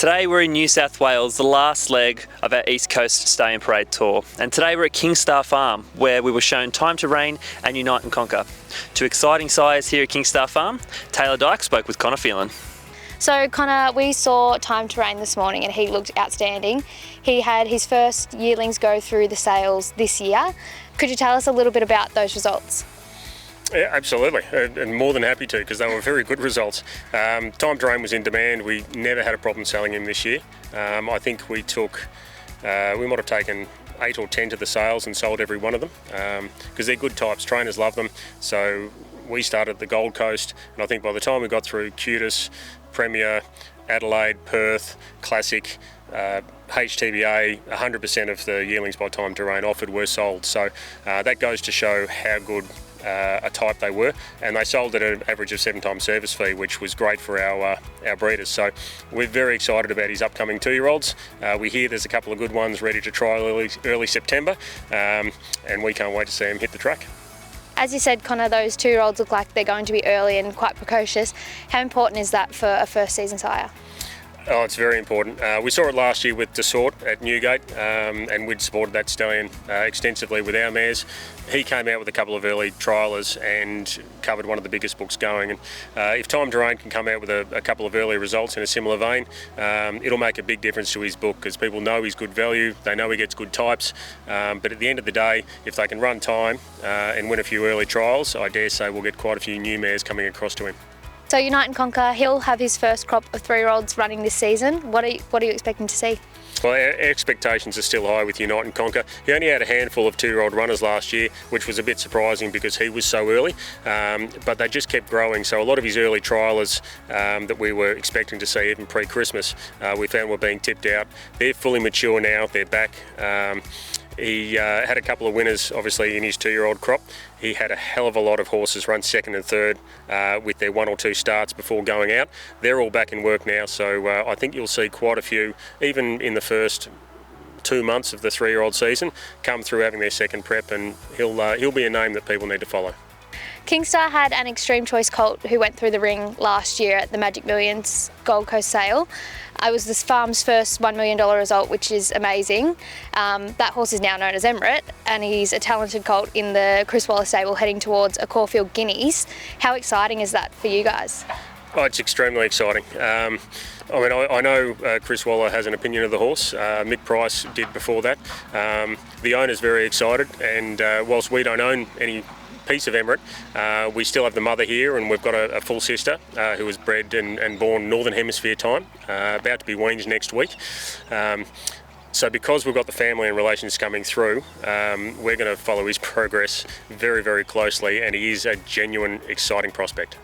Today we're in New South Wales, the last leg of our East Coast Stallion Parade tour. And today we're at Kingstar Farm, where we were shown Time to Reign and Unite and Conquer. Two exciting sires here at Kingstar Farm. Taylor Dyke spoke with Connor Phelan. So Connor, we saw Time to Reign this morning and he looked outstanding. He had his first yearlings go through the sales this year. Could you tell us a little bit about those results? Yeah, absolutely, and more than happy to, because they were very good results. Time to Reign was in demand. We never had a problem selling him this year. I think we might have taken 8 or 10 to the sales and sold every one of them, because they're good types. Trainers love them. So we started the Gold Coast, and I think by the time we got through Cutis, Premier, Adelaide, Perth, Classic, HTBA, 100% of the yearlings by Time to Reign offered were sold. So that goes to show how good a type they were, and they sold at an average of 7 times service fee, which was great for our breeders. So we're very excited about his upcoming 2-year-olds. We hear there's a couple of good ones ready to trial early September, and we can't wait to see him hit the track. As you said, Connor, those 2-year-olds look like they're going to be early and quite precocious. How important is that for a first season sire? Oh, it's very important. We saw it last year with Desort at Newgate, and we'd supported that stallion extensively with our mares. He came out with a couple of early triallers and covered one of the biggest books going. And if Time to Reign can come out with a couple of early results in a similar vein, it'll make a big difference to his book, because people know he's good value, they know he gets good types. But at the end of the day, if they can run time and win a few early trials, I dare say we'll get quite a few new mares coming across to him. So Unite and Conquer, he'll have his first crop of 3-year-olds running this season. What are you expecting to see? Well, our expectations are still high with Unite and Conquer. He only had a handful of 2-year-old runners last year, which was a bit surprising because he was so early, but they just kept growing. So a lot of his early triallers that we were expecting to see even pre-Christmas, we found were being tipped out. They're fully mature now, they're back. He had a couple of winners, obviously, in his 2-year-old crop. He had a hell of a lot of horses run 2nd and 3rd with their 1 or 2 starts before going out. They're all back in work now, so I think you'll see quite a few, even in the first 2 months of the 3-year-old season, come through having their second prep, and he'll be a name that people need to follow. Kingstar had an extreme choice colt who went through the ring last year at the Magic Millions Gold Coast sale. It was this farm's first $1 million result, which is amazing. That horse is now known as Emirate, and he's a talented colt in the Chris Waller stable heading towards a Caulfield Guineas. How exciting is that for you guys? Oh, it's extremely exciting. I know Chris Waller has an opinion of the horse. Mick Price did before that. The owner's very excited, and whilst we don't own any piece of Emirate, we still have the mother here, and we've got a full sister who was bred and born Northern Hemisphere time, about to be weaned next week. So because we've got the family and relations coming through, we're going to follow his progress very, very closely, and he is a genuine, exciting prospect.